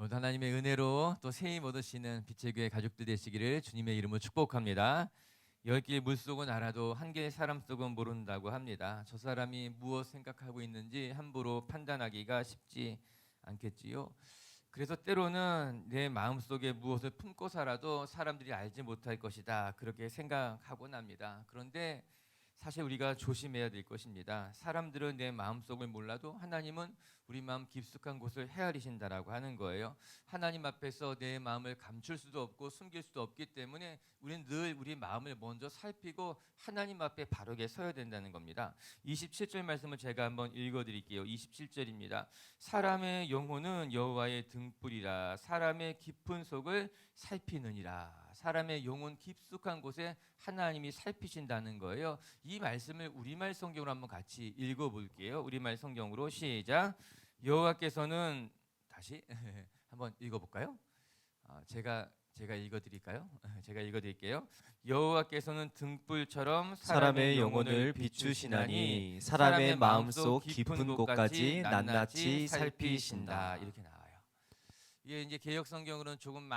모두 하나님의 은혜로 또 새힘 얻으시는 빛의 교회 가족들 되시기를 주님의 이름으로 축복합니다. 열 개의 물속은 알아도 한 개의 사람 속은 모른다고 합니다. 저 사람이 무엇 생각하고 있는지 함부로 판단하기가 쉽지 않겠지요. 그래서 때로는 내 마음속에 무엇을 품고 살아도 사람들이 알지 못할 것이다, 그렇게 생각하곤 합니다. 그런데 사실 우리가 조심해야 될 것입니다. 사람들은 내 마음속을 몰라도 하나님은 우리 마음 깊숙한 곳을 헤아리신다라고 하는 거예요. 하나님 앞에서 내 마음을 감출 수도 없고 숨길 수도 없기 때문에 우리는 늘 우리 마음을 먼저 살피고 하나님 앞에 바르게 서야 된다는 겁니다. 27절 말씀을 제가 한번 읽어드릴게요. 27절입니다. 사람의 영혼은 여호와의 등불이라 사람의 깊은 속을 살피느니라. 사람의 영혼 깊숙한 곳에 하나님이 살피신다는 거예요. 이 말씀을 우리말 성경으로 한번 같이 읽어볼게요. 우리말 성경으로 시작. 여호와께서는 다시 한번 읽어볼까요? 제가 읽어드릴까요? 제가 읽어드릴게요. 여호와께서는 등불처럼 사람의 영혼을 비추시나니 사람의 마음속 깊은 곳까지 낱낱이 살피신다. 이렇게 나와요. 이게 이제 개역 성경으로는 조금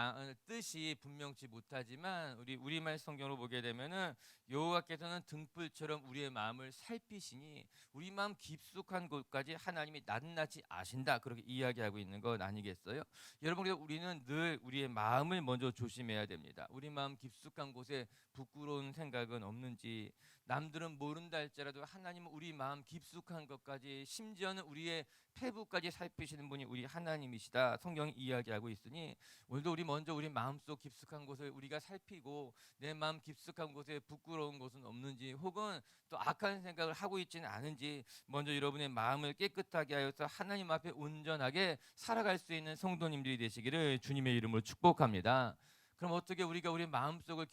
뜻이 분명치 못하지만 우리 우리말 성경으로 보게 되면은 여호와께서는 등불처럼 우리의 마음을 살피시니 우리 마음 깊숙한 곳까지 하나님이 낱낱이 아신다, 그렇게 이야기하고 있는 건 아니겠어요? 여러분, 그래서 우리는 늘 우리의 마음을 먼저 조심해야 됩니다. 우리 마음 깊숙한 곳에 부끄러운 생각은 없는지, 남들은 모른다 할지라도 하나님은 우리 마음 깊숙한 것까지, 심지어는 우리의 폐부까지 살피시는 분이 우리 하나님이시다, 성경이 이야기하고 있으니 오늘도 우리 먼저 우리 마음속 깊숙한 곳을 우리가 살피고 내 마음 깊숙한 곳에 부끄러운 곳은 없는지, 혹은 또 악한 생각을 하고 있지는 않은지 먼저 여러분의 마음을 깨끗하게 하여서 하나님 앞에 온전하게 살아갈 수 있는 성도님들이 되시기를 주님의 이름으로 축복합니다. 그럼 어떻게 우리가 우리 마음속을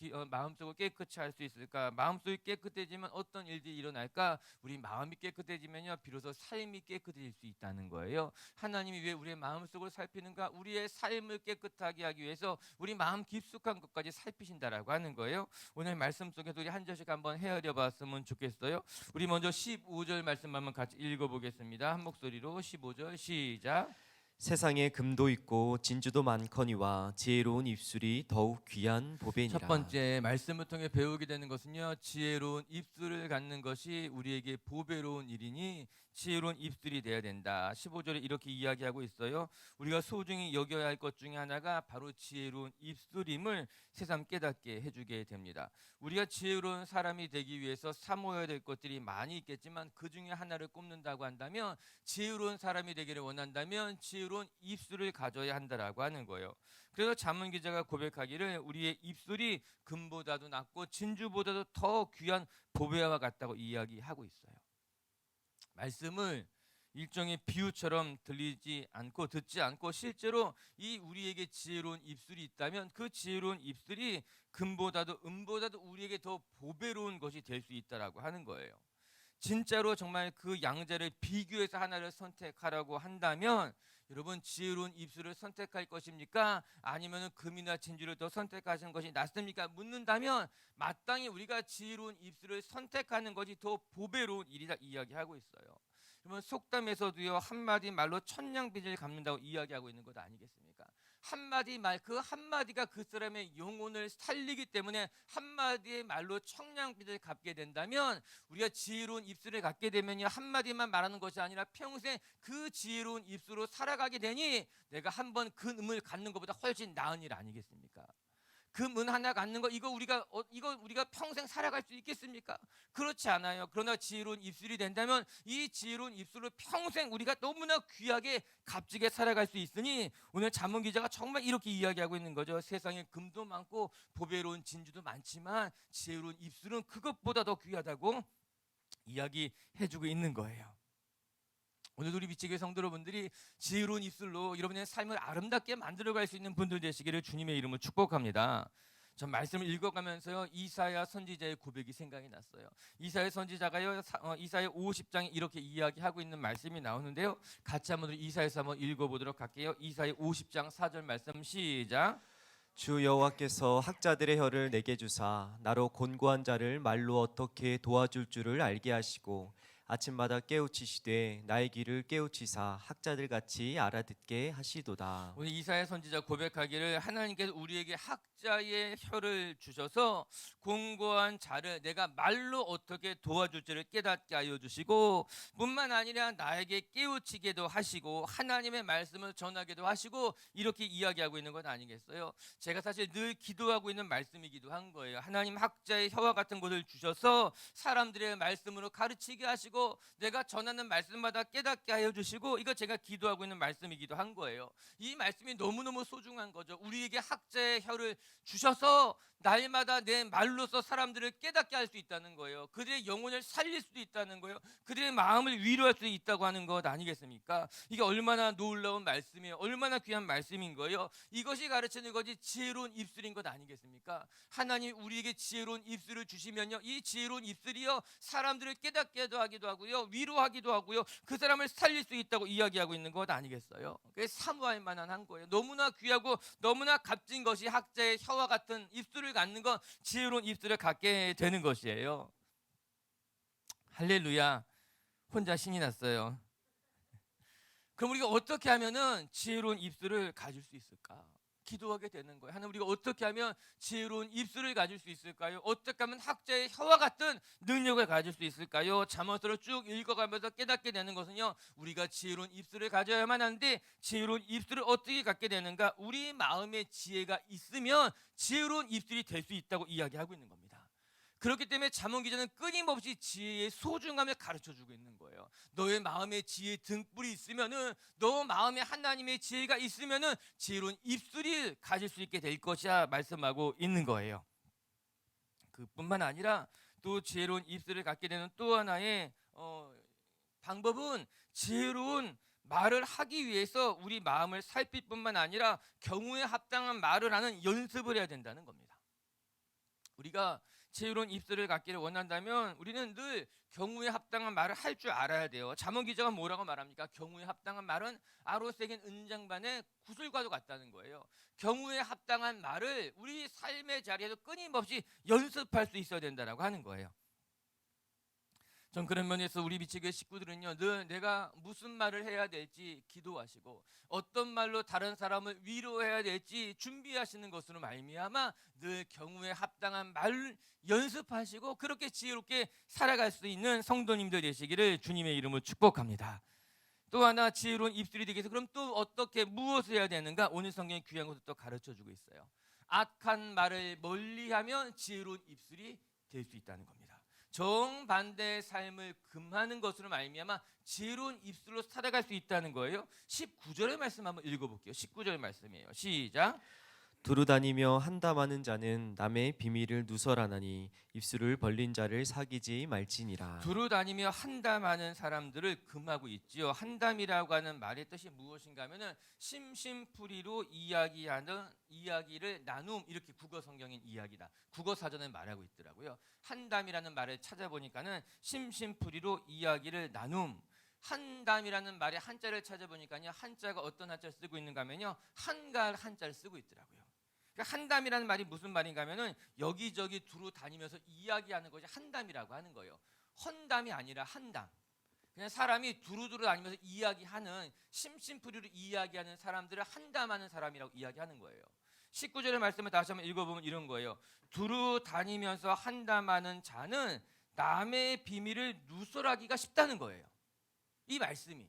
깨끗이 할 수 있을까? 마음속이 깨끗해지면 어떤 일들이 일어날까? 우리 마음이 깨끗해지면요, 비로소 삶이 깨끗해질 수 있다는 거예요. 하나님이 왜 우리의 마음속을 살피는가? 우리의 삶을 깨끗하게 하기 위해서 우리 마음 깊숙한 것까지 살피신다라고 하는 거예요. 오늘 말씀 속에서 우리 한 절씩 한번 헤아려 봤으면 좋겠어요. 우리 먼저 15절 말씀 한번 같이 읽어보겠습니다. 한 목소리로 15절 시작. 세상에 금도 있고 진주도 많거니와 지혜로운 입술이 더욱 귀한 보배니라. 첫 번째 말씀을 통해 배우게 되는 것은요, 지혜로운 입술을 갖는 것이 우리에게 보배로운 일이니 지혜로운 입술이 돼야 된다. 15절에 이렇게 이야기하고 있어요. 우리가 소중히 여겨야 할 것 중에 하나가 바로 지혜로운 입술임을 새삼 깨닫게 해주게 됩니다. 우리가 지혜로운 사람이 되기 위해서 사모해야 될 것들이 많이 있겠지만 그 중에 하나를 꼽는다고 한다면, 지혜로운 사람이 되기를 원한다면 지혜로운 입술을 가져야 한다라고 하는 거예요. 그래서 잠언 기자가 고백하기를 우리의 입술이 금보다도 낫고 진주보다도 더 귀한 보배와 같다고 이야기하고 있어요. 말씀을 일종의 비유처럼 들리지 않고 듣지 않고 실제로 이 우리에게 지혜로운 입술이 있다면 그 지혜로운 입술이 금보다도 은보다도 우리에게 더 보배로운 것이 될 수 있다라고 하는 거예요. 진짜로 정말 그 양자를 비교해서 하나를 선택하라고 한다면 여러분, 지혜로운 입술을 선택할 것입니까? 아니면 금이나 진주를 더 선택하시는 것이 낫습니까? 묻는다면 마땅히 우리가 지혜로운 입술을 선택하는 것이 더 보배로운 일이다 이야기하고 있어요. 그러면 속담에서도요, 한마디 말로 천냥빚을 갚는다고 이야기하고 있는 것 아니겠습니까? 한마디 말, 그 한마디가 그 사람의 영혼을 살리기 때문에 한마디의 말로 천냥빚을 갚게 된다면 우리가 지혜로운 입술을 갖게 되면요, 한마디만 말하는 것이 아니라 평생 그 지혜로운 입술로 살아가게 되니 내가 한번 그 음을 갖는 것보다 훨씬 나은 일 아니겠습니까? 그 문 하나 갖는 거, 이거 우리가 평생 살아갈 수 있겠습니까? 그렇지 않아요. 그러나 지혜로운 입술이 된다면 이 지혜로운 입술로 평생 우리가 너무나 귀하게 값지게 살아갈 수 있으니 오늘 잠언 기자가 정말 이렇게 이야기하고 있는 거죠. 세상에 금도 많고 보배로운 진주도 많지만 지혜로운 입술은 그것보다 더 귀하다고 이야기해주고 있는 거예요. 오늘 우리 빛의 성도 여러분들이 지혜로운 입술로 여러분의 삶을 아름답게 만들어갈 수 있는 분들 되시기를 주님의 이름으로 축복합니다. 전 말씀을 읽어가면서요, 이사야 선지자의 고백이 생각이 났어요. 이사야 선지자가요, 이사야 50장에 이렇게 이야기하고 있는 말씀이 나오는데요, 같이 한번 이사야서 한번 읽어보도록 할게요. 이사야 50장 4절 말씀 시작. 주 여호와께서 학자들의 혀를 내게 주사 나로 곤고한 자를 말로 어떻게 도와줄 줄을 알게 하시고 아침마다 깨우치시되 나의 귀를 깨우치사 학자들 같이 알아듣게 하시도다. 오늘 이사야 선지자 고백하기를 하나님께서 우리에게 학자의 혀를 주셔서 공고한 자를 내가 말로 어떻게 도와줄지를 깨닫게 하여 주시고, 뿐만 아니라 나에게 깨우치게도 하시고 하나님의 말씀을 전하기도 하시고, 이렇게 이야기하고 있는 것 아니겠어요? 제가 사실 늘 기도하고 있는 말씀이기도 한 거예요. 하나님 학자의 혀와 같은 것을 주셔서 사람들의 말씀으로 가르치게 하시고 내가 전하는 말씀마다 깨닫게 하여 주시고, 이거 제가 기도하고 있는 말씀이기도 한 거예요. 이 말씀이 너무너무 소중한 거죠. 우리에게 학자의 혀를 주셔서 날마다 내 말로서 사람들을 깨닫게 할 수 있다는 거예요. 그들의 영혼을 살릴 수도 있다는 거예요. 그들의 마음을 위로할 수 있다고 하는 것 아니겠습니까? 이게 얼마나 놀라운 말씀이에요. 얼마나 귀한 말씀인 거예요. 이것이 가르치는 것이 지혜로운 입술인 것 아니겠습니까? 하나님 우리에게 지혜로운 입술을 주시면요, 이 지혜로운 입술이요 사람들을 깨닫게도 하기도 하고요, 위로하기도 하고요, 그 사람을 살릴 수 있다고 이야기하고 있는 것 아니겠어요? 그게 사모할 만한 한 거예요. 너무나 귀하고 너무나 값진 것이 학자의 혀와 같은 입술을 갖는 건, 지혜로운 입술을 갖게 되는 것이에요. 할렐루야. 혼자 신이 났어요. 그럼 우리가 어떻게 하면은 지혜로운 입술을 가질 수 있을까? 기도하게 되는 거예요. 하나님, 우리가 어떻게 하면 지혜로운 입술을 가질 수 있을까요? 어떻게 하면 학자의 혀와 같은 능력을 가질 수 있을까요? 잠언서를 쭉 읽어가면서 깨닫게 되는 것은요, 우리가 지혜로운 입술을 가져야만 하는데, 지혜로운 입술을 어떻게 갖게 되는가? 우리 마음에 지혜가 있으면 지혜로운 입술이 될 수 있다고 이야기하고 있는 겁니다. 그렇기 때문에 잠언 기자는 끊임없이 지혜의 소중함을 가르쳐주고 있는 거예요. 너의 마음에 지혜의 등불이 있으면은, 너 마음에 하나님의 지혜가 있으면은 지혜로운 입술이 가질 수 있게 될 것이야 말씀하고 있는 거예요. 그뿐만 아니라 또 지혜로운 입술을 갖게 되는 또 하나의 방법은, 지혜로운 말을 하기 위해서 우리 마음을 살필 뿐만 아니라 경우에 합당한 말을 하는 연습을 해야 된다는 겁니다. 우리가 지혜로운 입술을 갖기를 원한다면 우리는 늘 경우에 합당한 말을 할 줄 알아야 돼요. 잠언 기자가 뭐라고 말합니까? 경우에 합당한 말은 아로새긴 은장반의 구슬과도 같다는 거예요. 경우에 합당한 말을 우리 삶의 자리에서 끊임없이 연습할 수 있어야 된다고 하는 거예요. 전 그런 면에서 우리 미치교회 식구들은요, 늘 내가 무슨 말을 해야 될지 기도하시고 어떤 말로 다른 사람을 위로해야 될지 준비하시는 것으로 말미암아 늘 경우에 합당한 말을 연습하시고 그렇게 지혜롭게 살아갈 수 있는 성도님들 되시기를 주님의 이름으로 축복합니다. 또 하나 지혜로운 입술이 되기 위해서 그럼 또 어떻게 무엇을 해야 되는가? 오늘 성경이 귀한 것을 또 가르쳐주고 있어요. 악한 말을 멀리하면 지혜로운 입술이 될 수 있다는 겁니다. 정반대의 삶을 금하는 것으로 말미암아 지혜로운 입술로 살아갈 수 있다는 거예요. 19절의 말씀 한번 읽어볼게요. 19절 말씀이에요. 시작. 두루다니며 한담하는 자는 남의 비밀을 누설하나니 입술을 벌린 자를 사귀지 말지니라. 두루다니며 한담하는 사람들을 금하고 있지요. 한담이라고 하는 말의 뜻이 무엇인가 하면은 심심풀이로 이야기하는, 이야기를 나눔, 이렇게 국어 성경인 이야기다. 국어 사전에 말하고 있더라고요. 한담이라는 말을 찾아보니까는 심심풀이로 이야기를 나눔. 한담이라는 말의 한자를 찾아보니까요, 한자가 어떤 한자를 쓰고 있는가 하면요, 한갈 한자를 쓰고 있더라고요. 그러니까 한담이라는 말이 무슨 말인가 하면은 여기저기 두루 다니면서 이야기하는 것이 한담이라고 하는 거예요. 헌담이 아니라 한담. 그냥 사람이 두루두루 다니면서 이야기하는, 심심풀이로 이야기하는 사람들을 한담하는 사람이라고 이야기하는 거예요. 19절의 말씀을 다시 한번 읽어보면 이런 거예요. 두루 다니면서 한담하는 자는 남의 비밀을 누설하기가 쉽다는 거예요. 이 말씀이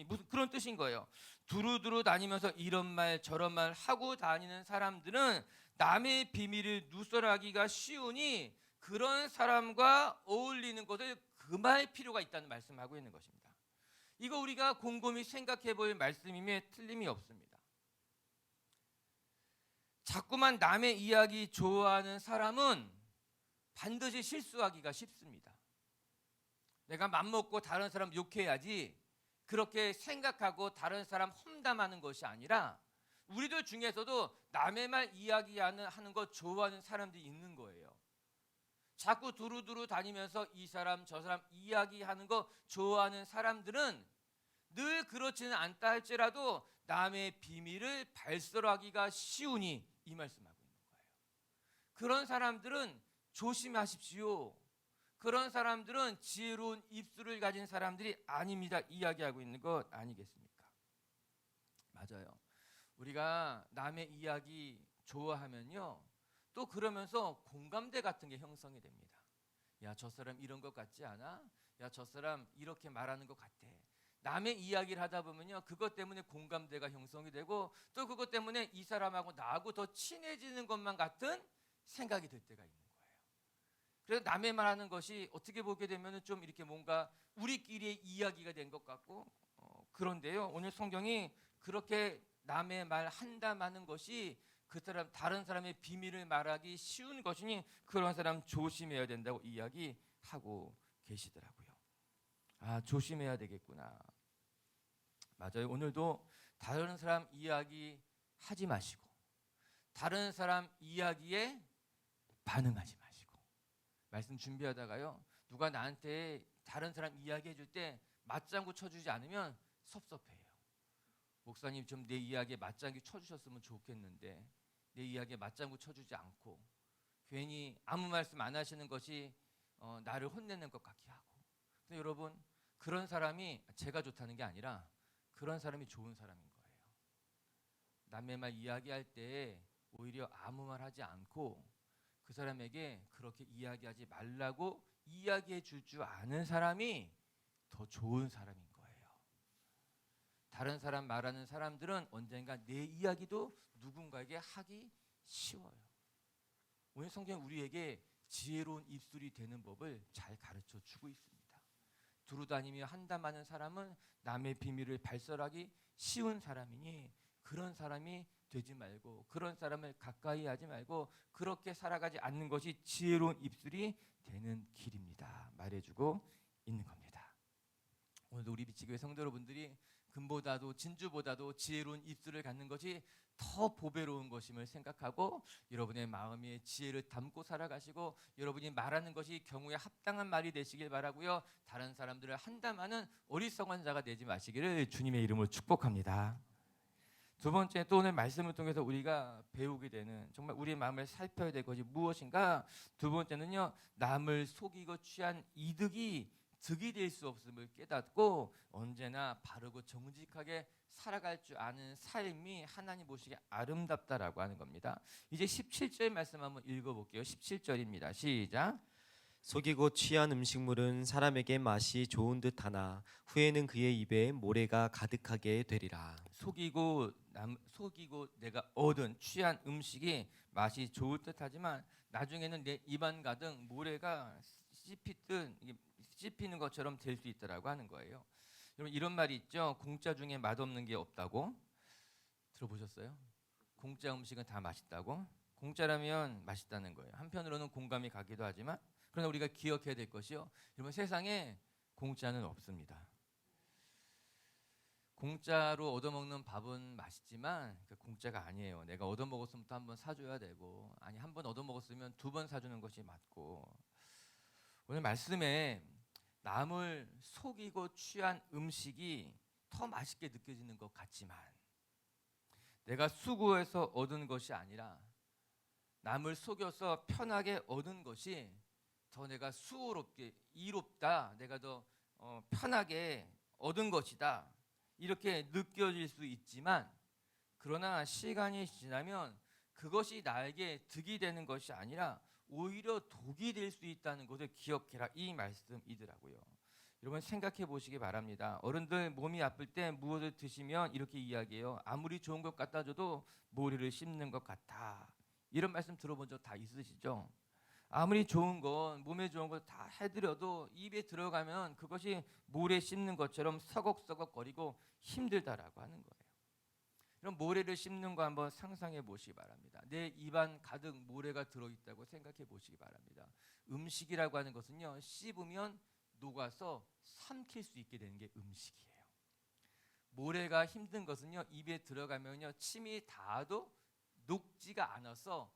무슨 그런 뜻인 거예요. 두루두루 다니면서 이런 말 저런 말 하고 다니는 사람들은 남의 비밀을 누설하기가 쉬우니 그런 사람과 어울리는 것을 금할 필요가 있다는 말씀을 하고 있는 것입니다. 이거 우리가 곰곰이 생각해 볼 말씀임에 틀림이 없습니다. 자꾸만 남의 이야기 좋아하는 사람은 반드시 실수하기가 쉽습니다. 내가 맘먹고 다른 사람 욕해야지, 그렇게 생각하고 다른 사람 험담하는 것이 아니라, 우리들 중에서도 남의 말 이야기하는 거 좋아하는 사람들이 있는 거예요. 자꾸 두루두루 다니면서 이 사람 저 사람 이야기하는 거 좋아하는 사람들은 늘 그렇지는 않다 할지라도 남의 비밀을 발설하기가 쉬우니, 이 말씀하고 있는 거예요. 그런 사람들은 조심하십시오. 그런 사람들은 지혜로운 입술을 가진 사람들이 아닙니다. 이야기하고 있는 것 아니겠습니까? 맞아요. 우리가 남의 이야기 좋아하면요, 또 그러면서 공감대 같은 게 형성이 됩니다. 야, 저 사람 이런 것 같지 않아? 야, 저 사람 이렇게 말하는 것 같아. 남의 이야기를 하다 보면요, 그것 때문에 공감대가 형성이 되고, 또 그것 때문에 이 사람하고 나하고 더 친해지는 것만 같은 생각이 들 때가 있는 거예요. 그래서 남의 말하는 것이 어떻게 보게 되면 좀 이렇게 뭔가 우리끼리의 이야기가 된 것 같고, 그런데요, 오늘 성경이 그렇게 남의 말 한담하는 것이 그 사람 다른 사람의 비밀을 말하기 쉬운 것이니 그런 사람 조심해야 된다고 이야기하고 계시더라고요. 아, 조심해야 되겠구나. 맞아요. 오늘도 다른 사람 이야기 하지 마시고, 다른 사람 이야기에 반응하지 마시고, 말씀 준비하다가요, 누가 나한테 다른 사람 이야기 해줄 때 맞장구 쳐주지 않으면 섭섭해요. 목사님 좀 내 이야기에 맞장구 쳐주셨으면 좋겠는데 내 이야기에 맞장구 쳐주지 않고 괜히 아무 말씀 안 하시는 것이 나를 혼내는 것 같게 하고. 근데 여러분, 그런 사람이 제가 좋다는 게 아니라 그런 사람이 좋은 사람인 거예요. 남의 말 이야기할 때 오히려 아무 말 하지 않고 그 사람에게 그렇게 이야기하지 말라고 이야기해 줄 줄 아는 사람이 더 좋은 사람인 거예요. 다른 사람 말하는 사람들은 언젠가 내 이야기도 누군가에게 하기 쉬워요. 오늘 성경은 우리에게 지혜로운 입술이 되는 법을 잘 가르쳐 주고 있습니다. 두루다니며 한담하는 사람은 남의 비밀을 발설하기 쉬운 사람이니 그런 사람이 되지 말고, 그런 사람을 가까이 하지 말고 그렇게 살아가지 않는 것이 지혜로운 입술이 되는 길입니다. 말해주고 있는 겁니다. 오늘도 우리 비치교회 성도 여러분들이 금보다도 진주보다도 지혜로운 입술을 갖는 것이 더 보배로운 것임을 생각하고 여러분의 마음에 지혜를 담고 살아가시고 여러분이 말하는 것이 경우에 합당한 말이 되시길 바라고요. 다른 사람들을 한담하는 어리석은 자가 되지 마시기를 주님의 이름으로 축복합니다. 두 번째, 또 오늘 말씀을 통해서 우리가 배우게 되는, 정말 우리의 마음을 살펴야 될 것이 무엇인가? 두 번째는요, 남을 속이고 취한 이득이 득이 될 수 없음을 깨닫고 언제나 바르고 정직하게 살아갈 줄 아는 삶이 하나님 보시기에 아름답다라고 하는 겁니다. 이제 17절 말씀 한번 읽어볼게요. 17절입니다. 시작. 속이고 취한 음식물은 사람에게 맛이 좋은 듯하나 후에는 그의 입에 모래가 가득하게 되리라. 속이고 내가 얻은 취한 음식이 맛이 좋을 듯하지만 나중에는 내 입안 가득 모래가 씹히는 것처럼 될 수 있다라고 하는 거예요. 여러분, 이런 말이 있죠. 공짜 중에 맛없는 게 없다고. 들어보셨어요? 공짜 음식은 다 맛있다고. 공짜라면 맛있다는 거예요. 한편으로는 공감이 가기도 하지만, 그러나 우리가 기억해야 될 것이요, 여러분, 세상에 공짜는 없습니다. 공짜로 얻어먹는 밥은 맛있지만 공짜가 아니에요. 내가 얻어먹었으면 또 한 번 사줘야 되고, 아니 한 번 얻어먹었으면 두 번 사주는 것이 맞고. 오늘 말씀에 남을 속이고 취한 음식이 더 맛있게 느껴지는 것 같지만 내가 수고해서 얻은 것이 아니라 남을 속여서 편하게 얻은 것이 더 내가 수고롭게 이롭다, 내가 더 편하게 얻은 것이다, 이렇게 느껴질 수 있지만, 그러나 시간이 지나면 그것이 나에게 득이 되는 것이 아니라 오히려 독이 될 수 있다는 것을 기억해라, 이 말씀이더라고요. 여러분, 생각해 보시기 바랍니다. 어른들 몸이 아플 때 무엇을 드시면 이렇게 이야기해요. 아무리 좋은 것 갖다 줘도 모래를 씹는 것 같아. 이런 말씀 들어본 적 다 있으시죠? 아무리 좋은 건, 몸에 좋은 걸 다 해드려도 입에 들어가면 그것이 모래 씹는 것처럼 서걱서걱거리고 힘들다라고 하는 거예요. 그럼 모래를 씹는 거 한번 상상해 보시기 바랍니다. 내 입안 가득 모래가 들어있다고 생각해 보시기 바랍니다. 음식이라고 하는 것은요, 씹으면 녹아서 삼킬 수 있게 되는 게 음식이에요. 모래가 힘든 것은요, 입에 들어가면요, 침이 닿아도 녹지가 않아서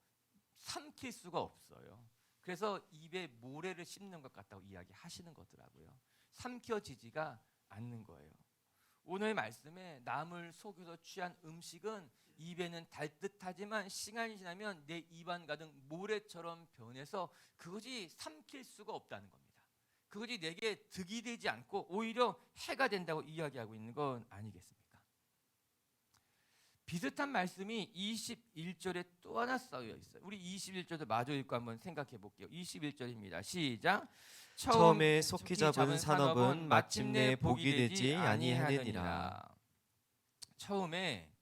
삼킬 수가 없어요. 그래서 입에 모래를 씹는 것 같다고 이야기하시는 거더라고요. 삼켜지지가 않는 거예요. 오늘 말씀에 남을 속여서 취한 음식은 입에는 달 듯하지만 시간이 지나면 내 입안 가득 모래처럼 변해서 그것이 삼킬 수가 없다는 겁니다. 그것이 내게 득이 되지 않고 오히려 해가 된다고 이야기하고 있는 건 아니겠습니까? 비슷한 말씀이 21절에 또 하나 써여 있어요. 우리 21절도 마저 읽고 한번 생각해 볼게요. 21절입니다. 시작. 처음에 속히 잡은 산업은 마침내 복이 되지 아니하느니라. 처음에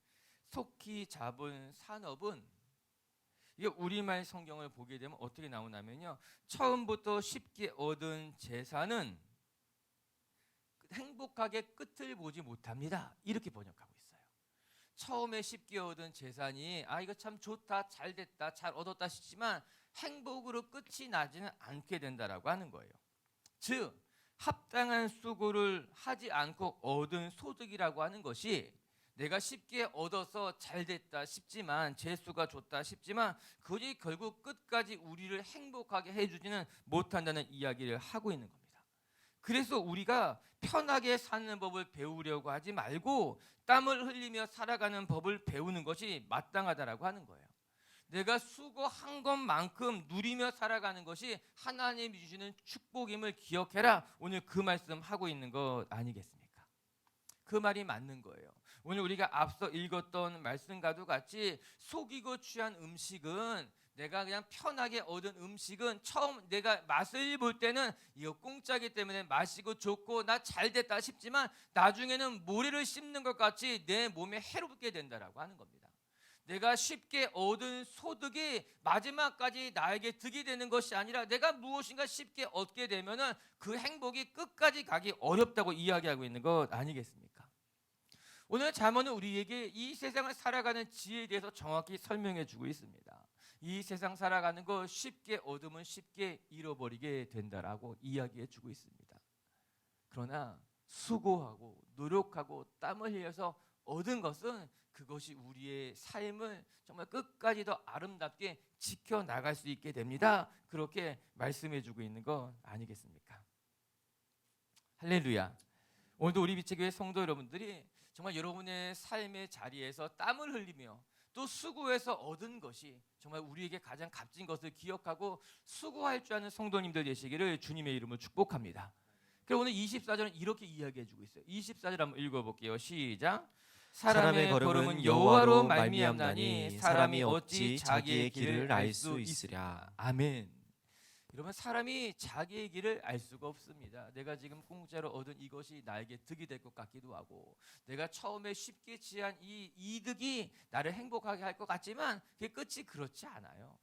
속히 잡은 산업은, 이게 우리말 성경을 보게 되면 어떻게 나오냐면요, 처음부터 쉽게 얻은 재산은 행복하게 끝을 보지 못합니다, 이렇게 번역하고 있어요. 처음에 쉽게 얻은 재산이 이거 참 좋다, 잘 됐다, 잘 얻었다 싶지만 행복으로 끝이 나지는 않게 된다라고 하는 거예요. 즉 합당한 수고를 하지 않고 얻은 소득이라고 하는 것이 내가 쉽게 얻어서 잘 됐다 싶지만, 재수가 좋다 싶지만 그것이 결국 끝까지 우리를 행복하게 해주지는 못한다는 이야기를 하고 있는 겁니다. 그래서 우리가 편하게 사는 법을 배우려고 하지 말고 땀을 흘리며 살아가는 법을 배우는 것이 마땅하다라고 하는 거예요. 내가 수고한 것만큼 누리며 살아가는 것이 하나님이 주시는 축복임을 기억해라. 오늘 그 말씀 하고 있는 것 아니겠습니까? 그 말이 맞는 거예요. 오늘 우리가 앞서 읽었던 말씀과도 같이 속이고 취한 음식은, 내가 그냥 편하게 얻은 음식은 처음 내가 맛을 볼 때는 이거 공짜기 때문에 마시고 좋고 나 잘됐다 싶지만 나중에는 모래를 씹는 것 같이 내 몸에 해롭게 된다라고 하는 겁니다. 내가 쉽게 얻은 소득이 마지막까지 나에게 득이 되는 것이 아니라 내가 무엇인가 쉽게 얻게 되면은 그 행복이 끝까지 가기 어렵다고 이야기하고 있는 것 아니겠습니까? 오늘 잠언은 우리에게 이 세상을 살아가는 지혜에 대해서 정확히 설명해 주고 있습니다. 이 세상 살아가는 거 쉽게 얻으면 쉽게 잃어버리게 된다라고 이야기해 주고 있습니다. 그러나 수고하고 노력하고 땀을 흘려서 얻은 것은 그것이 우리의 삶을 정말 끝까지 더 아름답게 지켜나갈 수 있게 됩니다. 그렇게 말씀해 주고 있는 거 아니겠습니까? 할렐루야. 오늘도 우리 빛의 성도 여러분들이 정말 여러분의 삶의 자리에서 땀을 흘리며 또 수고해서 얻은 것이 정말 우리에게 가장 값진 것을 기억하고 수고할 줄 아는 성도님들 되시기를 주님의 이름으로 축복합니다. 그럼 오늘 24절은 이렇게 이야기해 주고 있어요. 24절 한번 읽어볼게요. 시작. 사람의 걸음은 여호와로 말미암나니 사람이 어찌 자기의 길을 알 수 있으랴. 아멘. 여러분, 사람이 자기의 길을 알 수가 없습니다. 내가 지금 공짜로 얻은 이것이 나에게 득이 될 것 같기도 하고, 내가 처음에 쉽게 취한 이 이득이 나를 행복하게 할 것 같지만 그게 끝이 그렇지 않아요.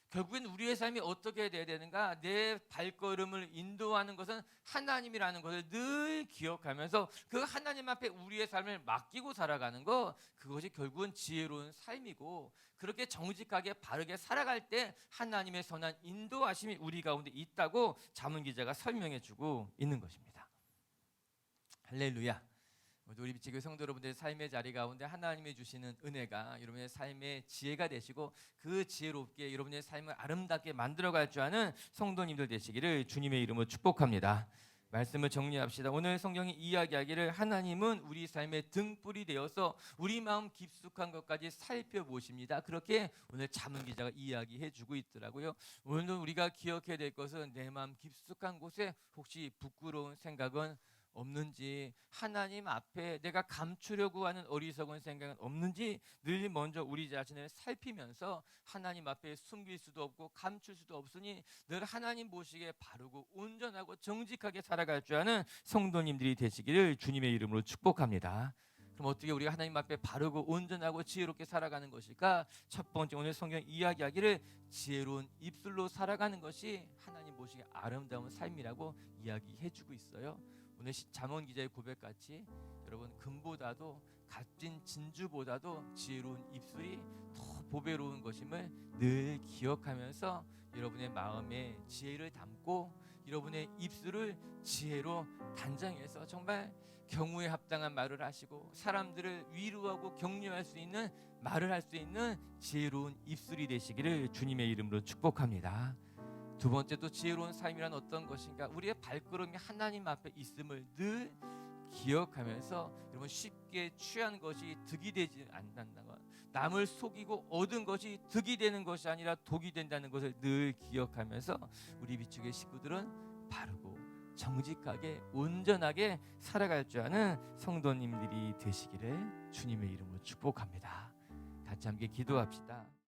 결국엔 우리의 삶이 어떻게 돼야 되는가? 내 발걸음을 인도하는 것은 하나님이라는 것을 늘 기억하면서 그 하나님 앞에 우리의 삶을 맡기고 살아가는 것, 그것이 결국은 지혜로운 삶이고, 그렇게 정직하게 바르게 살아갈 때 하나님의 선한 인도하심이 우리 가운데 있다고 잠언 기자가 설명해 주고 있는 것입니다. 할렐루야. 우리 빛의 성도 여러분들의 삶의 자리 가운데 하나님이 주시는 은혜가 여러분의 삶의 지혜가 되시고, 그 지혜롭게 여러분의 삶을 아름답게 만들어갈 줄 아는 성도님들 되시기를 주님의 이름으로 축복합니다. 말씀을 정리합시다. 오늘 성경이 이야기하기를 하나님은 우리 삶의 등불이 되어서 우리 마음 깊숙한 것까지 살펴보십니다. 그렇게 오늘 잠언 기자가 이야기해 주고 있더라고요. 오늘도 우리가 기억해야 될 것은 내 마음 깊숙한 곳에 혹시 부끄러운 생각은 없는지, 하나님 앞에 내가 감추려고 하는 어리석은 생각은 없는지 늘 먼저 우리 자신을 살피면서 하나님 앞에 숨길 수도 없고 감출 수도 없으니 늘 하나님 보시기에 바르고 온전하고 정직하게 살아갈 줄 아는 성도님들이 되시기를 주님의 이름으로 축복합니다. 그럼 어떻게 우리가 하나님 앞에 바르고 온전하고 지혜롭게 살아가는 것일까? 첫 번째, 오늘 성경 이야기하기를 지혜로운 입술로 살아가는 것이 하나님 보시기에 아름다운 삶이라고 이야기해주고 있어요. 오늘 잠언 기자의 고백같이 여러분, 금보다도 값진 진주보다도 지혜로운 입술이 더 보배로운 것임을 늘 기억하면서 여러분의 마음에 지혜를 담고 여러분의 입술을 지혜로 단장해서 정말 경우에 합당한 말을 하시고 사람들을 위로하고 격려할 수 있는 말을 할 수 있는 지혜로운 입술이 되시기를 주님의 이름으로 축복합니다. 두 번째, 또 지혜로운 삶이란 어떤 것인가? 우리의 발걸음이 하나님 앞에 있음을 늘 기억하면서 여러분, 쉽게 취한 것이 득이 되지 않는다는 것, 남을 속이고 얻은 것이 득이 되는 것이 아니라 독이 된다는 것을 늘 기억하면서 우리 비축의 식구들은 바르고 정직하게 온전하게 살아갈 줄 아는 성도님들이 되시기를 주님의 이름으로 축복합니다. 같이 함께 기도합시다.